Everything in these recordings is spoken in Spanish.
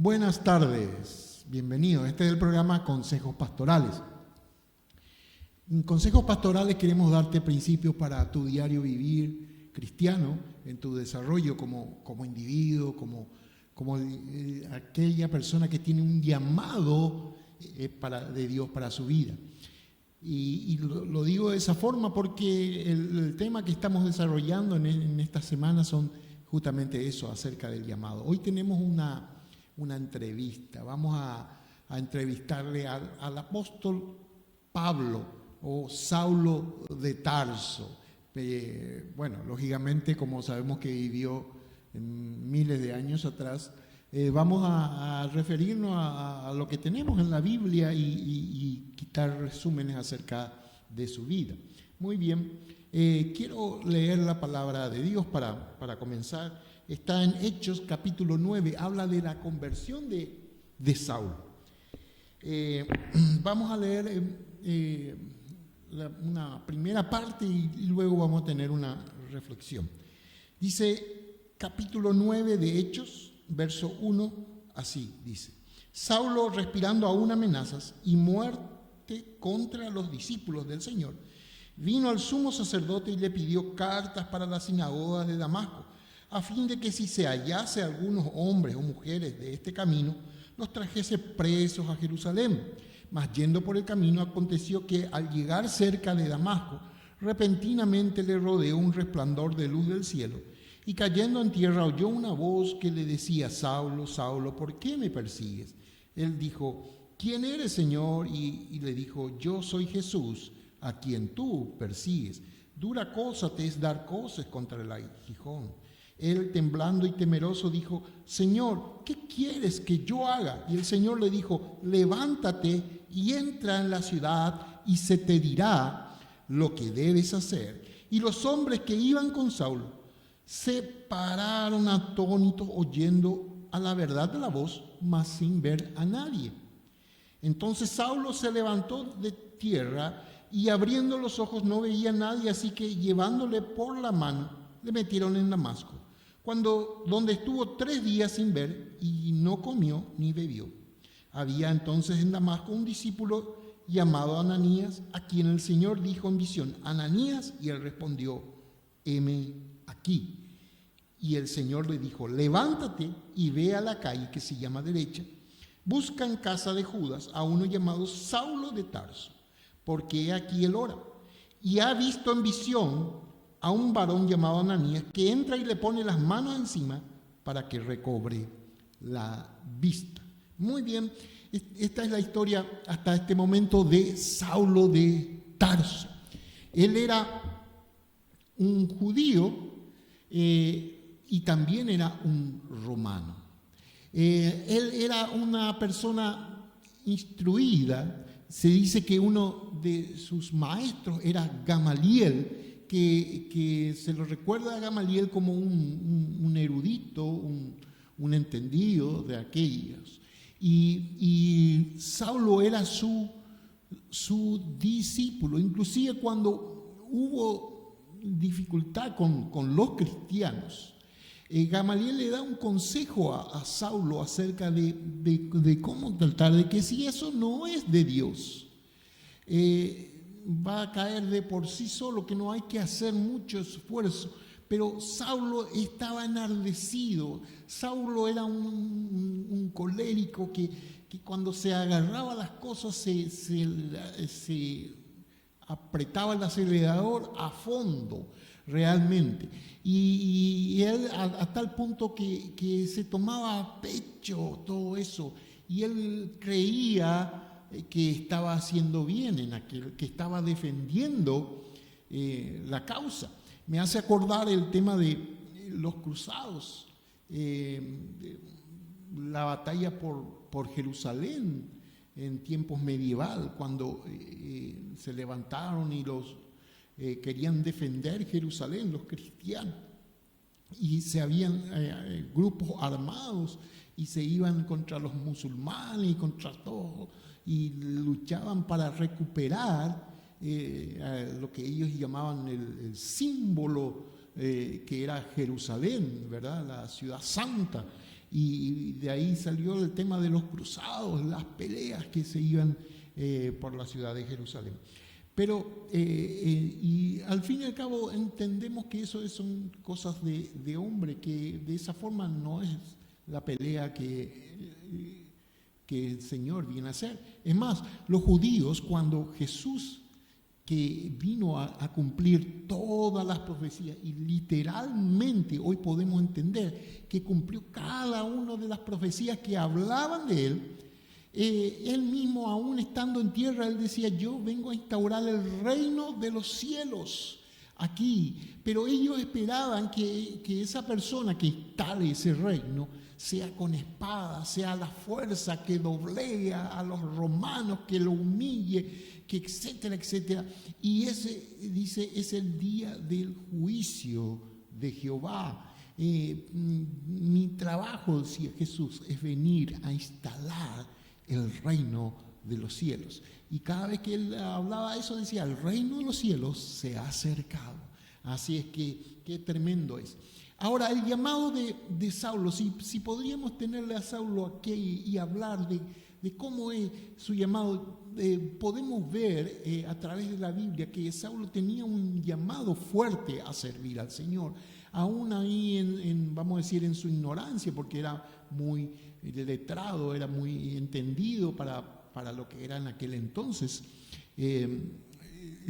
Buenas tardes, bienvenido. Este es el programa Consejos Pastorales. En Consejos Pastorales queremos darte principios para tu diario vivir cristiano, en tu desarrollo como individuo, como aquella persona que tiene un llamado de Dios para su vida. Y lo digo de esa forma porque el tema que estamos desarrollando en esta semana son justamente eso, acerca del llamado. Hoy tenemos una entrevista. Vamos a entrevistarle al apóstol Pablo o Saulo de Tarso. Bueno, lógicamente, como sabemos que vivió miles de años atrás, vamos a referirnos a lo que tenemos en la Biblia y quitar resúmenes acerca de su vida. Muy bien, quiero leer la palabra de Dios para comenzar. Está en Hechos capítulo 9, habla de la conversión de Saulo. Vamos a leer una primera parte y luego vamos a tener una reflexión. Dice capítulo 9 de Hechos, verso 1, así dice: Saulo, respirando aún amenazas y muerte contra los discípulos del Señor, vino al sumo sacerdote y le pidió cartas para las sinagogas de Damasco, a fin de que si se hallase algunos hombres o mujeres de este camino, los trajese presos a Jerusalén. Mas yendo por el camino, aconteció que al llegar cerca de Damasco, repentinamente le rodeó un resplandor de luz del cielo, y cayendo en tierra oyó una voz que le decía: Saulo, Saulo, ¿por qué me persigues? Él dijo: ¿Quién eres, Señor? Y le dijo: Yo soy Jesús, a quien tú persigues. Dura cosa te es dar coces contra el aguijón. Él, temblando y temeroso, dijo: Señor, ¿qué quieres que yo haga? Y el Señor le dijo: levántate y entra en la ciudad y se te dirá lo que debes hacer. Y los hombres que iban con Saulo se pararon atónitos, oyendo a la verdad de la voz, mas sin ver a nadie. Entonces Saulo se levantó de tierra y abriendo los ojos no veía a nadie, así que llevándole por la mano le metieron en Damasco, donde estuvo 3 días sin ver y no comió ni bebió. Había entonces en Damasco un discípulo llamado Ananías, a quien el Señor dijo en visión: Ananías, y él respondió: heme aquí. Y el Señor le dijo: levántate y ve a la calle que se llama Derecha, busca en casa de Judas a uno llamado Saulo de Tarso, porque he aquí él ora, y ha visto en visión a un varón llamado Ananías, que entra y le pone las manos encima para que recobre la vista. Muy bien, esta es la historia hasta este momento de Saulo de Tarso. Él era un judío y también era un romano. Él era una persona instruida. Se dice que uno de sus maestros era Gamaliel, que se lo recuerda a Gamaliel como un erudito, un entendido de aquellos. Y Saulo era su discípulo. Inclusive cuando hubo dificultad con los cristianos, Gamaliel le da un consejo a Saulo acerca de cómo tratar, de que si eso no es de Dios, va a caer de por sí solo, que no hay que hacer mucho esfuerzo. Pero Saulo estaba enardecido. Saulo era un colérico que cuando se agarraba las cosas se apretaba el acelerador a fondo, realmente. Y él a tal punto que se tomaba a pecho todo eso. Y él creía que estaba haciendo bien en aquel, que estaba defendiendo la causa. Me hace acordar el tema de los cruzados, la batalla por Jerusalén en tiempos medieval, cuando se levantaron y querían defender Jerusalén, los cristianos, y se habían grupos armados y se iban contra los musulmanes y contra todos, y luchaban para recuperar lo que ellos llamaban el símbolo que era Jerusalén, ¿verdad? La ciudad santa. y de ahí salió el tema de los cruzados, las peleas que se iban por la ciudad de Jerusalén. Pero, y al fin y al cabo entendemos que eso son cosas de hombre, que de esa forma no es la pelea que el Señor viene a hacer. Es más, los judíos, cuando Jesús, que vino a cumplir todas las profecías, y literalmente hoy podemos entender que cumplió cada una de las profecías que hablaban de él, él mismo, aún estando en tierra, él decía: yo vengo a instaurar el reino de los cielos aquí. Pero ellos esperaban que esa persona que instale ese reino sea con espada, sea la fuerza que doblegue a los romanos, que lo humille, que etcétera, etcétera. Y ese, dice, es el día del juicio de Jehová. Mi trabajo, decía Jesús, es venir a instalar el reino de los cielos. Y cada vez que él hablaba eso, decía: el reino de los cielos se ha acercado. Así es que qué tremendo es. Ahora, el llamado de Saulo, si podríamos tenerle a Saulo aquí y hablar de cómo es su llamado, podemos ver a través de la Biblia que Saulo tenía un llamado fuerte a servir al Señor, aún ahí vamos a decir, en su ignorancia, porque era muy letrado, era muy entendido para lo que era en aquel entonces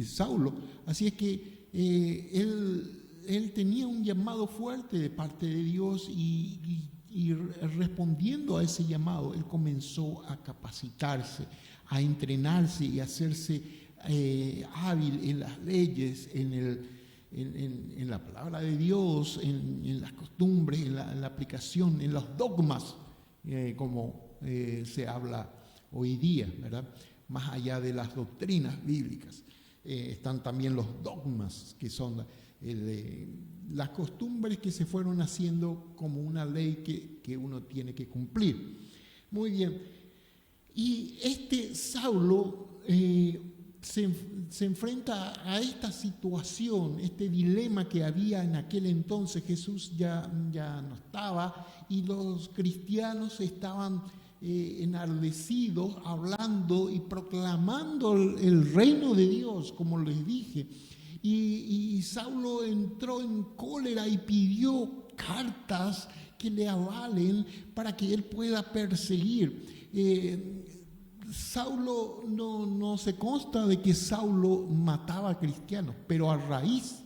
Saulo. Así es que él tenía un llamado fuerte de parte de Dios y respondiendo a ese llamado, él comenzó a capacitarse, a entrenarse y a hacerse hábil en las leyes, en la palabra de Dios, en las costumbres, en la aplicación, en los dogmas, como se habla hoy día, ¿verdad? Más allá de las doctrinas bíblicas, están también los dogmas, que son las costumbres que se fueron haciendo como una ley que uno tiene que cumplir. Muy bien. Y Saulo se enfrenta a esta situación, este dilema que había en aquel entonces. Jesús ya no estaba y los cristianos estaban enardecidos, hablando y proclamando el reino de Dios, como les dije. Y Saulo entró en cólera y pidió cartas que le avalen para que él pueda perseguir. Saulo no se consta de que Saulo mataba a cristianos, pero a raíz,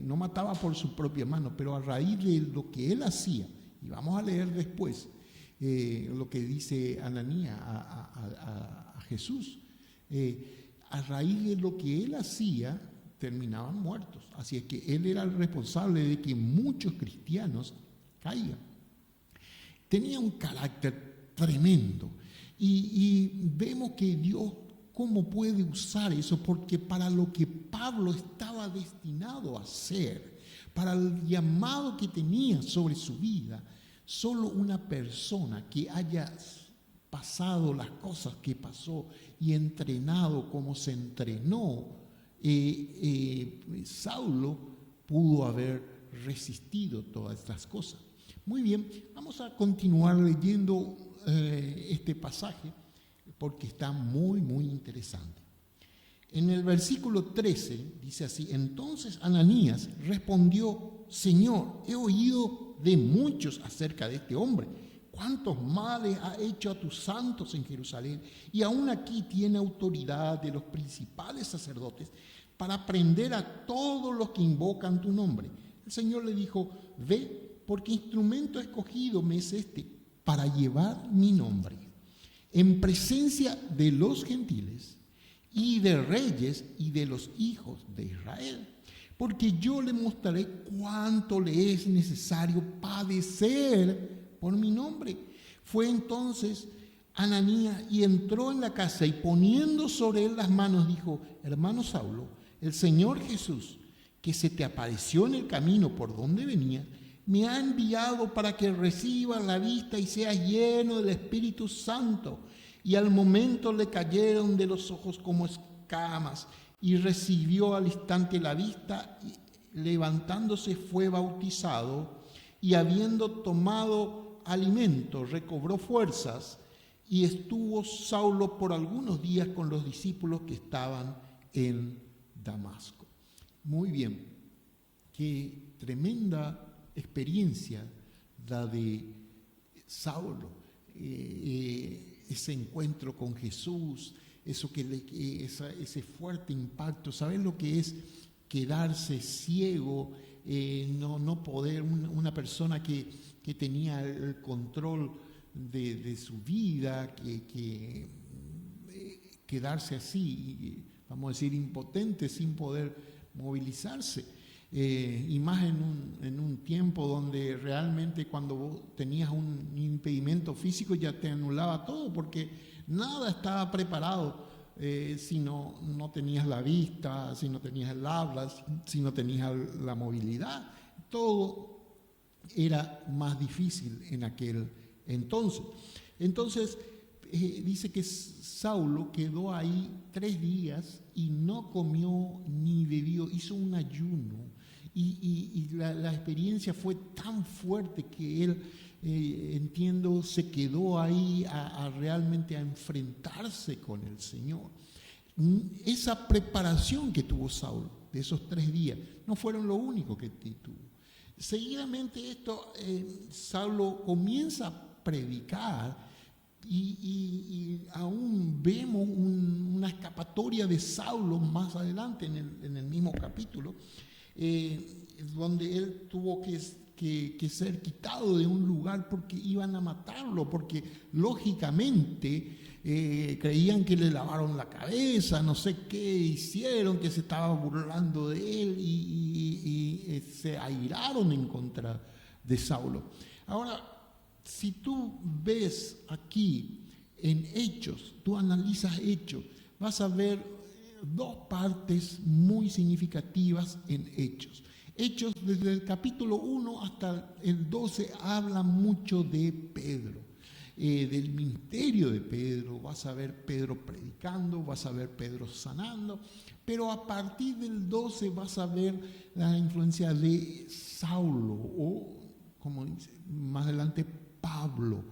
no mataba por su propia mano, pero a raíz de lo que él hacía, y vamos a leer después lo que dice Ananías a Jesús, a raíz de lo que él hacía, terminaban muertos. Así es que él era el responsable de que muchos cristianos caigan. Tenía un carácter tremendo y vemos que Dios cómo puede usar eso, porque para lo que Pablo estaba destinado a hacer, para el llamado que tenía sobre su vida, solo una persona que haya pasado las cosas que pasó y entrenado como se entrenó, Saulo pudo haber resistido todas estas cosas. Muy bien, vamos a continuar leyendo este pasaje porque está muy, muy interesante. En el versículo 13 dice así: entonces Ananías respondió: Señor, he oído de muchos acerca de este hombre, cuántos males ha hecho a tus santos en Jerusalén, y aún aquí tiene autoridad de los principales sacerdotes para prender a todos los que invocan tu nombre. El Señor le dijo: ve, porque instrumento escogido me es este para llevar mi nombre en presencia de los gentiles y de reyes y de los hijos de Israel, porque yo le mostraré cuánto le es necesario padecer por mi nombre. Fue entonces Ananías y entró en la casa y poniendo sobre él las manos dijo: hermano Saulo, el Señor Jesús, que se te apareció en el camino por donde venía, me ha enviado para que recibas la vista y seas lleno del Espíritu Santo. Y al momento le cayeron de los ojos como escamas y recibió al instante la vista y levantándose fue bautizado y habiendo tomado alimento, recobró fuerzas y estuvo Saulo por algunos días con los discípulos que estaban en Damasco. Muy bien, qué tremenda experiencia la de Saulo, ese encuentro con Jesús, ese fuerte impacto. ¿Sabes lo que es quedarse ciego? No poder, una persona que tenía el control de su vida, que quedarse así, vamos a decir, impotente, sin poder movilizarse. Y más en un tiempo donde realmente cuando vos tenías un impedimento físico ya te anulaba todo, porque nada estaba preparado. Si no tenías la vista, si no tenías el habla, si no tenías la movilidad, todo era más difícil en aquel entonces. Entonces, dice que Saulo quedó ahí 3 días y no comió ni bebió, hizo un ayuno, y la experiencia fue tan fuerte que él, entiendo, se quedó ahí realmente a enfrentarse con el Señor. Esa preparación que tuvo Saulo de esos 3 días no fueron lo único que tuvo. Seguidamente Saulo comienza a predicar y aún vemos una escapatoria de Saulo más adelante en el mismo capítulo, donde él tuvo que ser quitado de un lugar porque iban a matarlo, porque lógicamente creían que le lavaron la cabeza, no sé qué hicieron, que se estaba burlando de él y se airaron en contra de Saulo. Ahora, si tú ves aquí en Hechos, tú analizas Hechos, vas a ver 2 partes muy significativas en Hechos. Hechos, desde el capítulo 1 hasta el 12, habla mucho de Pedro, del ministerio de Pedro. Vas a ver Pedro predicando, vas a ver Pedro sanando, pero a partir del 12 vas a ver la influencia de Saulo, o como dice más adelante, Pablo,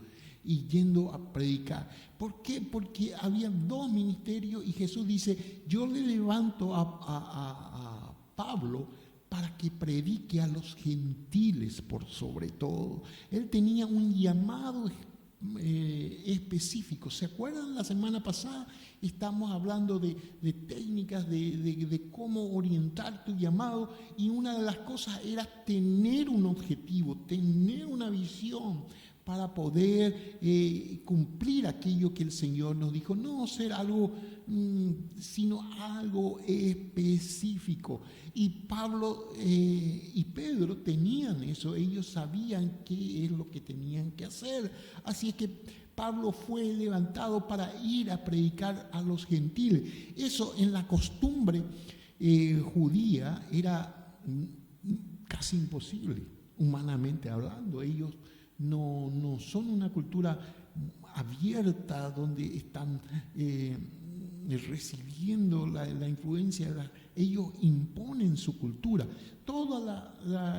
y yendo a predicar. ¿Por qué? Porque había 2 ministerios y Jesús dice: yo le levanto a Pablo para que predique a los gentiles por sobre todo. Él tenía un llamado específico. ¿Se acuerdan? La semana pasada estamos hablando de técnicas de cómo orientar tu llamado, y una de las cosas era tener un objetivo, tener una visión para poder cumplir aquello que el Señor nos dijo. No ser algo, sino algo específico. Y Pablo y Pedro tenían eso, ellos sabían qué es lo que tenían que hacer. Así es que Pablo fue levantado para ir a predicar a los gentiles. Eso en la costumbre judía era casi imposible, humanamente hablando. Ellos no son una cultura abierta donde están recibiendo la influencia. Ellos imponen su cultura. Toda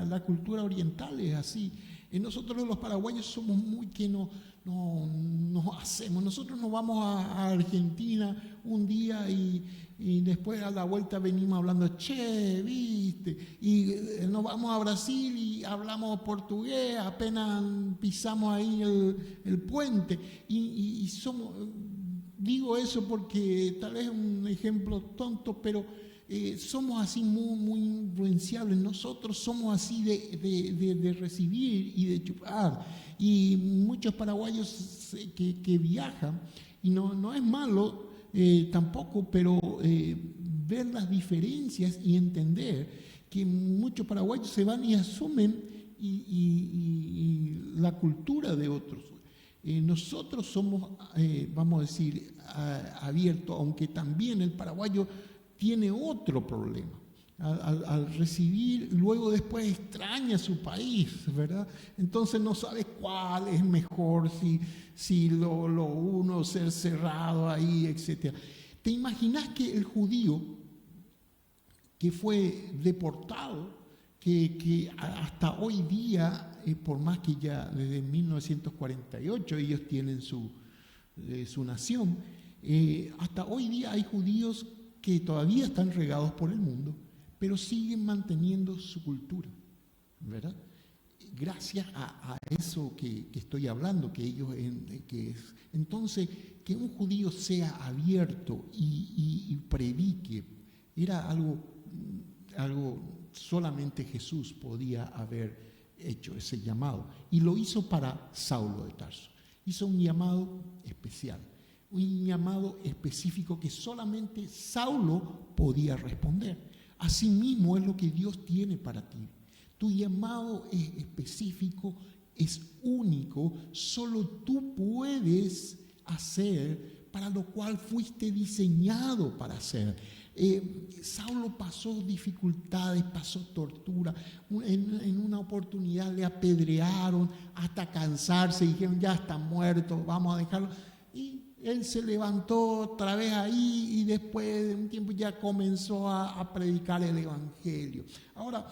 la cultura oriental es así. Nosotros los paraguayos somos muy que no hacemos. Nosotros nos vamos a Argentina un día y después a la vuelta venimos hablando, viste, y nos vamos a Brasil y hablamos portugués, apenas pisamos ahí el puente, y somos, digo eso porque tal vez es un ejemplo tonto, pero somos así muy influenciables. Nosotros somos así de recibir y de chupar, y muchos paraguayos que viajan, y no es malo tampoco, pero ver las diferencias y entender que muchos paraguayos se van y asumen y la cultura de otros. Nosotros somos, vamos a decir, abiertos, aunque también el paraguayo tiene otro problema. Al recibir, luego después extraña su país, ¿verdad? Entonces no sabe cuál es mejor, si lo uno, ser cerrado ahí, etc. ¿Te imaginas que el judío que fue deportado, que hasta hoy día, por más que ya desde 1948 ellos tienen su nación, hasta hoy día hay judíos que todavía están regados por el mundo, pero siguen manteniendo su cultura, ¿verdad? Gracias a eso que estoy hablando, entonces que un judío sea abierto y predique, era algo solamente Jesús podía haber hecho ese llamado, y lo hizo para Saulo de Tarso. Hizo un llamado especial, un llamado específico que solamente Saulo podía responder. Asimismo es lo que Dios tiene para ti. Tu llamado es específico, es único, solo tú puedes hacer para lo cual fuiste diseñado para hacer. Saulo pasó dificultades, pasó tortura. En una oportunidad le apedrearon hasta cansarse, dijeron ya está muerto, vamos a dejarlo. Y él se levantó otra vez ahí y después de un tiempo ya comenzó a predicar el evangelio. Ahora,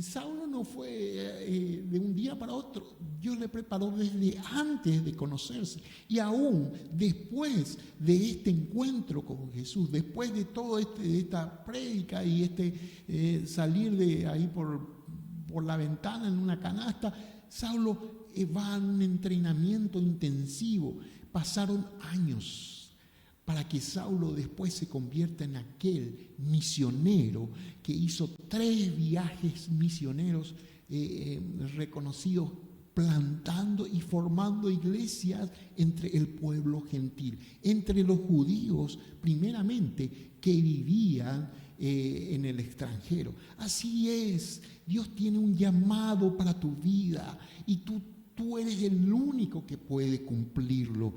Saulo no fue de un día para otro. Dios le preparó desde antes de conocerse. Y aún después de este encuentro con Jesús, después de todo esta prédica y salir de ahí por la ventana en una canasta, Saulo va a un entrenamiento intensivo. Pasaron años para que Saulo después se convierta en aquel misionero que hizo 3 viajes misioneros reconocidos, plantando y formando iglesias entre el pueblo gentil, entre los judíos primeramente que vivían en el extranjero. Así es, Dios tiene un llamado para tu vida y tú eres el único que puede cumplirlo.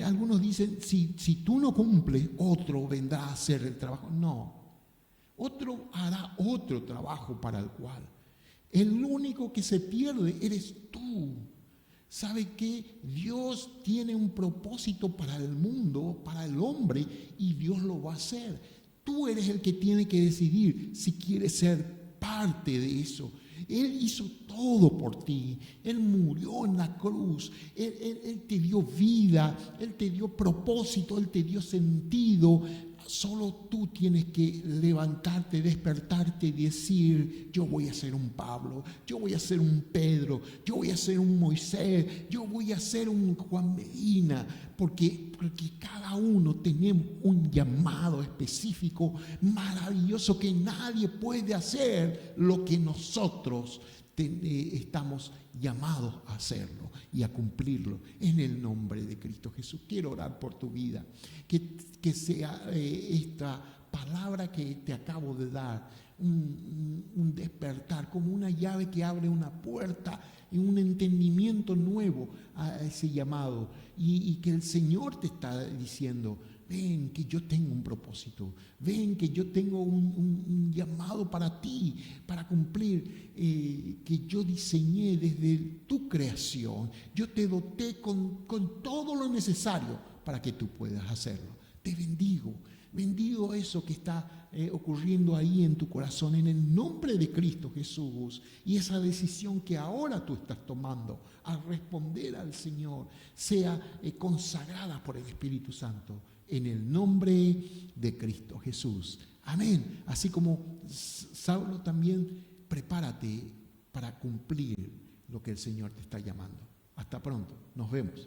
Algunos dicen, si tú no cumples, otro vendrá a hacer el trabajo. No, otro hará otro trabajo para el cual. El único que se pierde eres tú. ¿Sabe qué? Dios tiene un propósito para el mundo, para el hombre, y Dios lo va a hacer. Tú eres el que tiene que decidir si quieres ser parte de eso. Él hizo todo por ti. Él murió en la cruz. Él te dio vida. Él te dio propósito. Él te dio sentido. Solo tú tienes que levantarte, despertarte y decir, yo voy a ser un Pablo, yo voy a ser un Pedro, yo voy a ser un Moisés, yo voy a ser un Juan Medina, porque cada uno tenemos un llamado específico, maravilloso, que nadie puede hacer lo que nosotros estamos llamados a hacerlo y a cumplirlo en el nombre de Cristo Jesús. Quiero orar por tu vida, que sea esta palabra que te acabo de dar un despertar, como una llave que abre una puerta y un entendimiento nuevo a ese llamado, y que el Señor te está diciendo, ven que yo tengo un propósito, ven que yo tengo un llamado para ti, para cumplir, que yo diseñé desde tu creación. Yo te doté con todo lo necesario para que tú puedas hacerlo. Te bendigo. Bendigo eso que está ocurriendo ahí en tu corazón en el nombre de Cristo Jesús, y esa decisión que ahora tú estás tomando al responder al Señor sea consagrada por el Espíritu Santo en el nombre de Cristo Jesús. Amén. Así como Saulo, también prepárate para cumplir lo que el Señor te está llamando. Hasta pronto. Nos vemos.